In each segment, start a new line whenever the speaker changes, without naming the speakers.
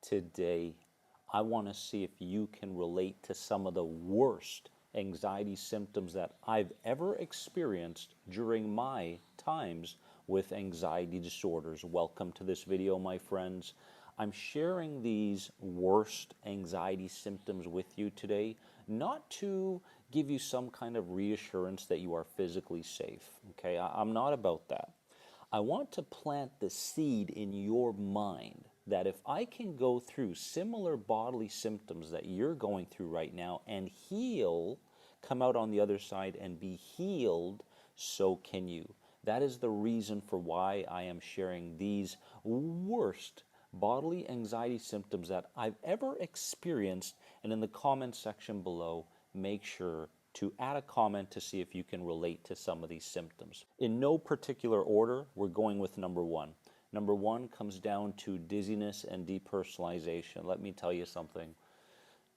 Today, I want to see if you can relate to some of the worst anxiety symptoms that I've ever experienced during my times with anxiety disorders. Welcome to this video, my friends. I'm sharing these worst anxiety symptoms with you today, not to give you some kind of reassurance that you are physically safe, okay? I'm not about that. I want to plant the seed in your mind that if I can go through similar bodily symptoms that you're going through right now and heal, come out on the other side and be healed, so can you. That is the reason for why I am sharing these worst bodily anxiety symptoms that I've ever experienced. And in the comment section below, make sure to add a comment to see if you can relate to some of these symptoms. In no particular order, we're going with number one. Number one comes down to dizziness and depersonalization. Let me tell you something.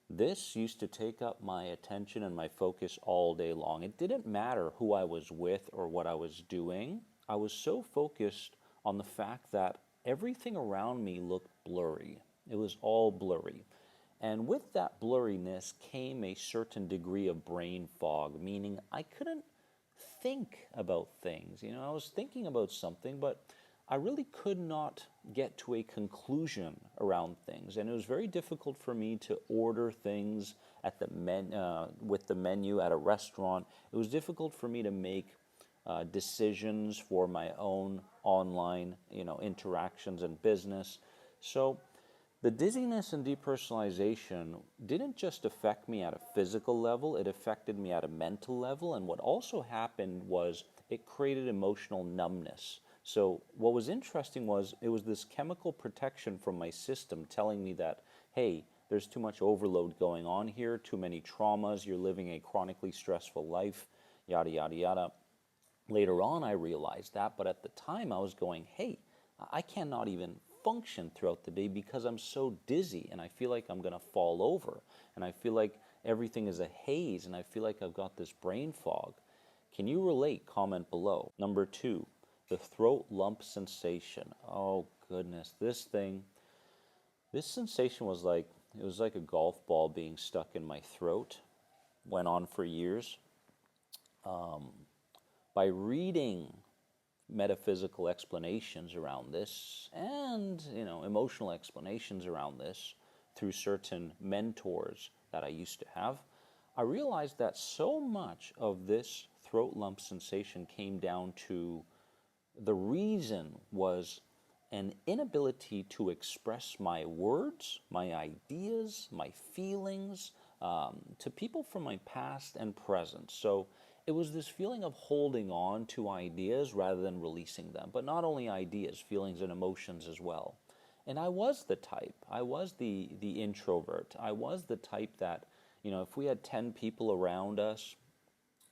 This used to take up my attention and my focus all day long. It didn't matter who I was with or what I was doing. I was so focused on the fact that everything around me looked blurry. It was all blurry. And with that blurriness came a certain degree of brain fog, meaning I couldn't think about things. I was thinking about something, but I really could not get to a conclusion around things. And it was very difficult for me to order things at the with the menu at a restaurant. It was difficult for me to make decisions for my own online, interactions and business. So the dizziness and depersonalization didn't just affect me at a physical level, it affected me at a mental level. And what also happened was it created emotional numbness. So what was interesting was it was this chemical protection from my system telling me that, hey, there's too much overload going on here, too many traumas, you're living a chronically stressful life, yada, yada, yada. Later on, I realized that, but at the time I was going, hey, I cannot even function throughout the day because I'm so dizzy and I feel like I'm going to fall over and I feel like everything is a haze and I feel like I've got this brain fog. Can you relate? Comment below. Number two, the throat lump sensation. Oh goodness, this sensation was like, it was like a golf ball being stuck in my throat. Went on for years. By reading metaphysical explanations around this and emotional explanations around this through certain mentors that I used to have, I realized that so much of this throat lump sensation came down to the reason was an inability to express my words, my ideas, my feelings to people from my past and present. So it was this feeling of holding on to ideas rather than releasing them. But not only ideas, feelings and emotions as well. And I was the type. I was the introvert. I was the type that, if we had 10 people around us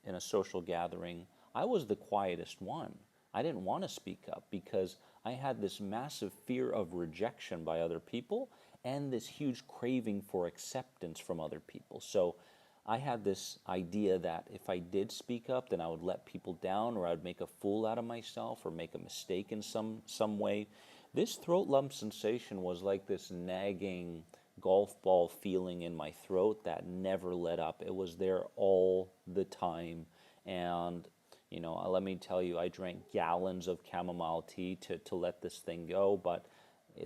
in a social gathering, I was the quietest one. I didn't want to speak up because I had this massive fear of rejection by other people and this huge craving for acceptance from other people. So I had this idea that if I did speak up, then I would let people down or I would make a fool out of myself or make a mistake in some way. This throat lump sensation was like this nagging golf ball feeling in my throat that never let up. It was there all the time. And let me tell you, I drank gallons of chamomile tea to let this thing go, but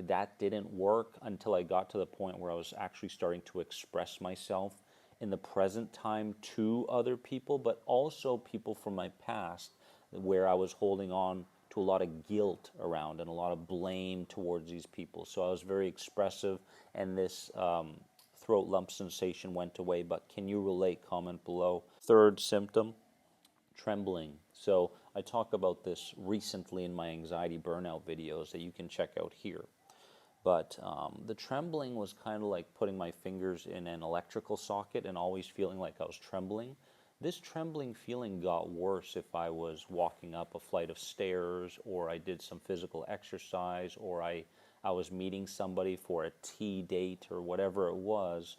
that didn't work until I got to the point where I was actually starting to express myself in the present time to other people, but also people from my past where I was holding on to a lot of guilt around and a lot of blame towards these people. So I was very expressive and this throat lump sensation went away, but can you relate? Comment below. Third symptom, trembling. So I talk about this recently in my anxiety burnout videos that you can check out here. But the trembling was kind of like putting my fingers in an electrical socket and always feeling like I was trembling. This trembling feeling got worse if I was walking up a flight of stairs or I did some physical exercise or I was meeting somebody for a tea date or whatever it was.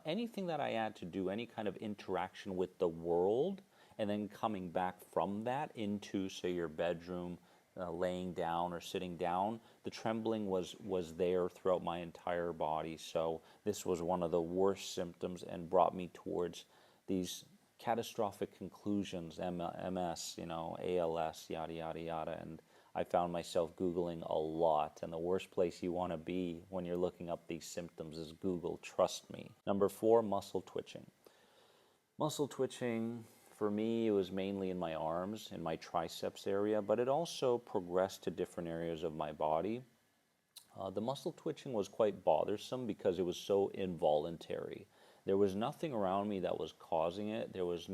Anything that I had to do, any kind of interaction with the world, and then coming back from that into, say, your bedroom laying down or sitting down, the trembling was there throughout my entire body. So this was one of the worst symptoms and brought me towards these catastrophic conclusions, MS, ALS, yada, yada, yada. And I found myself Googling a lot. And the worst place you want to be when you're looking up these symptoms is Google, trust me. Number 4, muscle twitching. Muscle twitching, for me, it was mainly in my arms, in my triceps area, but it also progressed to different areas of my body. The muscle twitching was quite bothersome because it was so involuntary. There was nothing around me that was causing it. I was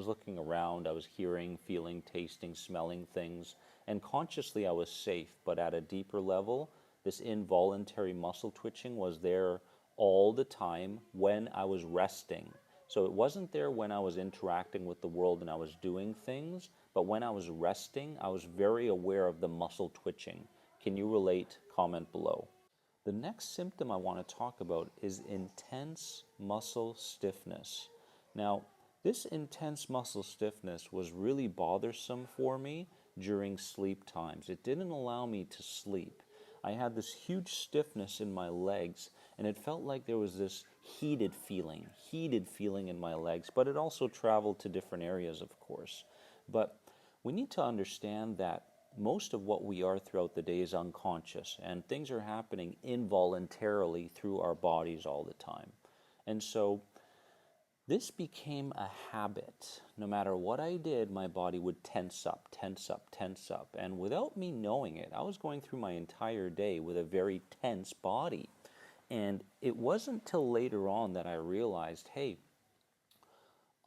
looking around, I was hearing, feeling, tasting, smelling things, and consciously I was safe, but at a deeper level, this involuntary muscle twitching was there all the time when I was resting. So it wasn't there when I was interacting with the world and I was doing things, but when I was resting, I was very aware of the muscle twitching. Can you relate? Comment below. The next symptom I want to talk about is intense muscle stiffness. Now, this intense muscle stiffness was really bothersome for me during sleep times. It didn't allow me to sleep. I had this huge stiffness in my legs, and it felt like there was this heated feeling in my legs, but it also traveled to different areas, of course. But we need to understand that most of what we are throughout the day is unconscious, and things are happening involuntarily through our bodies all the time. And so this became a habit. No matter what I did, my body would tense up, tense up, tense up. And without me knowing it, I was going through my entire day with a very tense body. And it wasn't till later on that I realized, hey,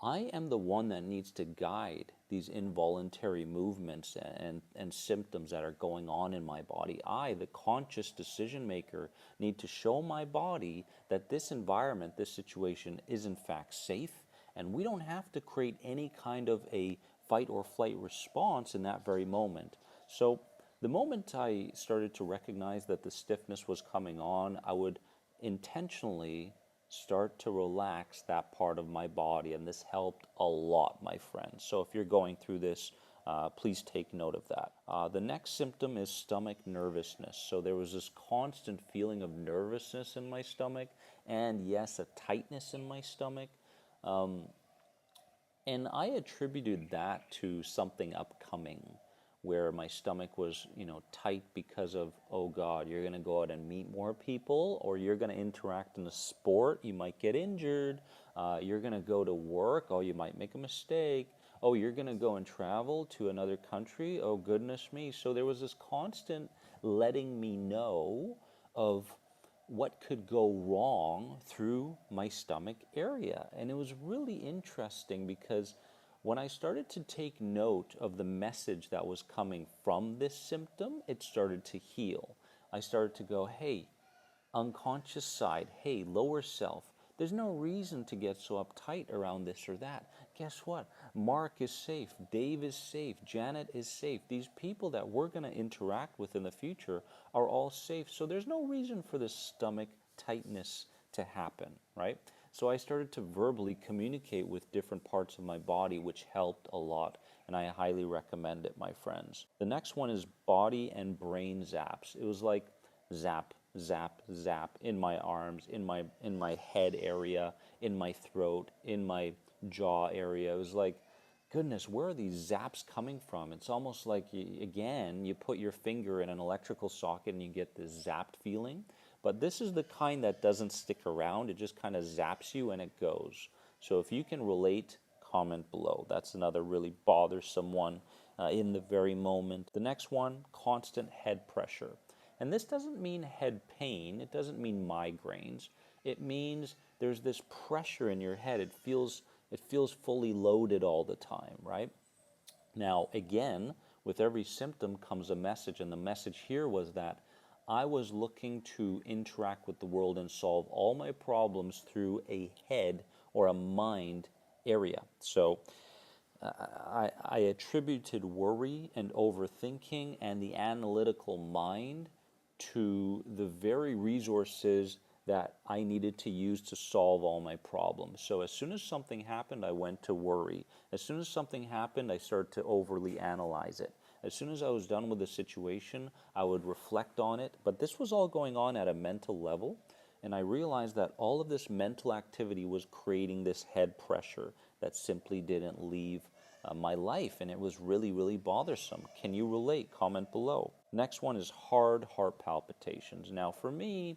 I am the one that needs to guide these involuntary movements and symptoms that are going on in my body. I, the conscious decision maker, need to show my body that this environment, this situation is in fact safe, and we don't have to create any kind of a fight or flight response in that very moment. So the moment I started to recognize that the stiffness was coming on, I would intentionally start to relax that part of my body, and this helped a lot, my friends. So if you're going through this, please take note of that. The next symptom is stomach nervousness. So there was this constant feeling of nervousness in my stomach, and yes, a tightness in my stomach. And I attributed that to something upcoming, where my stomach was, tight because of, oh God, you're going to go out and meet more people, or you're going to interact in a sport, you might get injured, you're going to go to work, oh, you might make a mistake, oh, you're going to go and travel to another country, oh, goodness me. So there was this constant letting me know of what could go wrong through my stomach area. And it was really interesting because when I started to take note of the message that was coming from this symptom, it started to heal. I started to go, hey, unconscious side, hey, lower self, there's no reason to get so uptight around this or that. Guess what? Mark is safe, Dave is safe, Janet is safe. These people that we're going to interact with in the future are all safe. So there's no reason for this stomach tightness to happen, right? So I started to verbally communicate with different parts of my body, which helped a lot, and I highly recommend it, my friends. The next one is body and brain zaps. It was like zap, zap, zap in my arms, in my head area, in my throat, in my jaw area. It was like, goodness, where are these zaps coming from? It's almost like, you put your finger in an electrical socket and you get this zapped feeling. But this is the kind that doesn't stick around. It just kind of zaps you and it goes. So if you can relate, comment below. That's another really bothersome one in the very moment. The next one, constant head pressure. And this doesn't mean head pain. It doesn't mean migraines. It means there's this pressure in your head. It feels fully loaded all the time, right? Now, again, with every symptom comes a message, and the message here was that I was looking to interact with the world and solve all my problems through a head or a mind area. So I attributed worry and overthinking and the analytical mind to the very resources that I needed to use to solve all my problems. So as soon as something happened, I went to worry. As soon as something happened, I started to overly analyze it. As soon as I was done with the situation, I would reflect on it. But this was all going on at a mental level. And I realized that all of this mental activity was creating this head pressure that simply didn't leave my life. And it was really, really bothersome. Can you relate? Comment below. Next one is hard heart palpitations. Now, for me,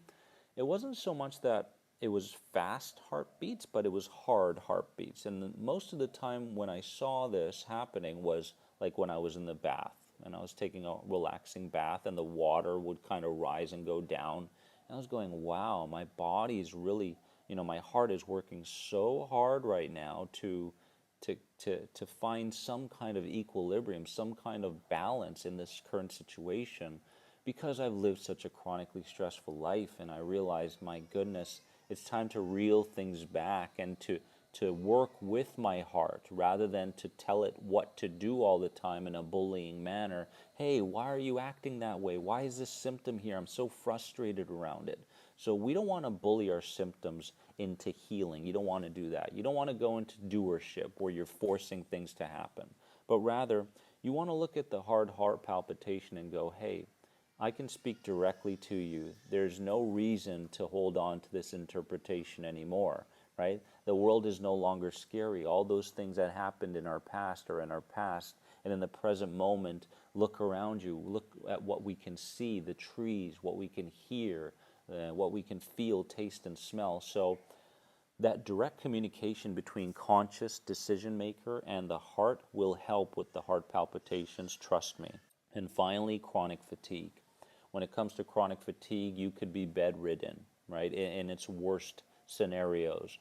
it wasn't so much that it was fast heartbeats, but it was hard heartbeats. And most of the time when I saw this happening was like when I was in the bath and I was taking a relaxing bath and the water would kind of rise and go down. And I was going, wow, my body's really, my heart is working so hard right now to find some kind of equilibrium, some kind of balance in this current situation, because I've lived such a chronically stressful life. And I realized, my goodness, it's time to reel things back and to work with my heart rather than to tell it what to do all the time in a bullying manner. Hey, why are you acting that way? Why is this symptom here? I'm so frustrated around it. So we don't want to bully our symptoms into healing. You don't want to do that. You don't want to go into doership where you're forcing things to happen. But rather, you want to look at the hard heart palpitation and go, hey, I can speak directly to you. There's no reason to hold on to this interpretation anymore, right? The world is no longer scary. All those things that happened in our past are in our past. And in the present moment, look around you. Look at what we can see, the trees, what we can hear, what we can feel, taste, and smell. So that direct communication between conscious decision maker and the heart will help with the heart palpitations, trust me. And finally, chronic fatigue. When it comes to chronic fatigue, you could be bedridden, right, in its worst scenarios.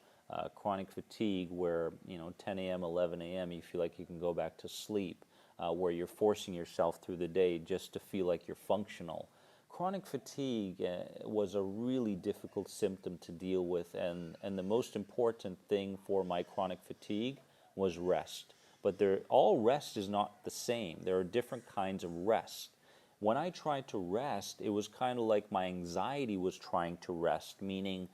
Chronic fatigue where, 10 a.m., 11 a.m., you feel like you can go back to sleep, where you're forcing yourself through the day just to feel like you're functional. Chronic fatigue was a really difficult symptom to deal with, and the most important thing for my chronic fatigue was rest. But all rest is not the same. There are different kinds of rest. When I tried to rest, it was kind of like my anxiety was trying to rest, meaning,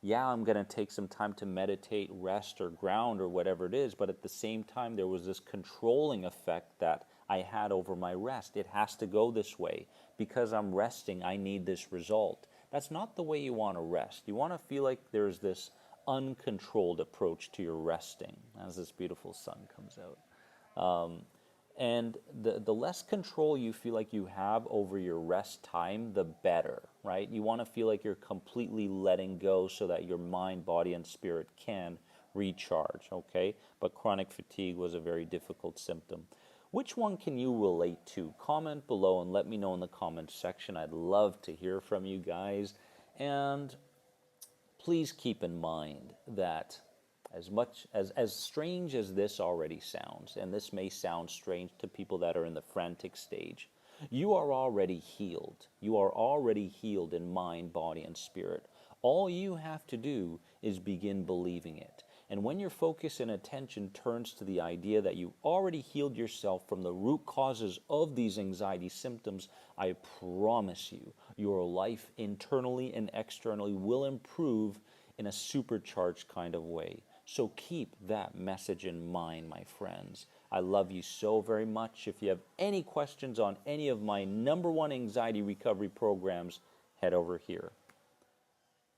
yeah, I'm going to take some time to meditate, rest, or ground, or whatever it is, but at the same time, there was this controlling effect that I had over my rest. It has to go this way. Because I'm resting, I need this result. That's not the way you want to rest. You want to feel like there's this uncontrolled approach to your resting, as this beautiful sun comes out. And the less control you feel like you have over your rest time, the better, right? You want to feel like you're completely letting go so that your mind, body, and spirit can recharge, okay? But chronic fatigue was a very difficult symptom. Which one can you relate to? Comment below and let me know in the comments section. I'd love to hear from you guys. And please keep in mind that as strange as this already sounds, and this may sound strange to people that are in the frantic stage, you are already healed. You are already healed in mind, body, and spirit. All you have to do is begin believing it. And when your focus and attention turns to the idea that you already healed yourself from the root causes of these anxiety symptoms, I promise you, your life internally and externally will improve in a supercharged kind of way. So keep that message in mind, my friends. I love you so very much. If you have any questions on any of my #1 anxiety recovery programs, head over here.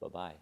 Bye-bye.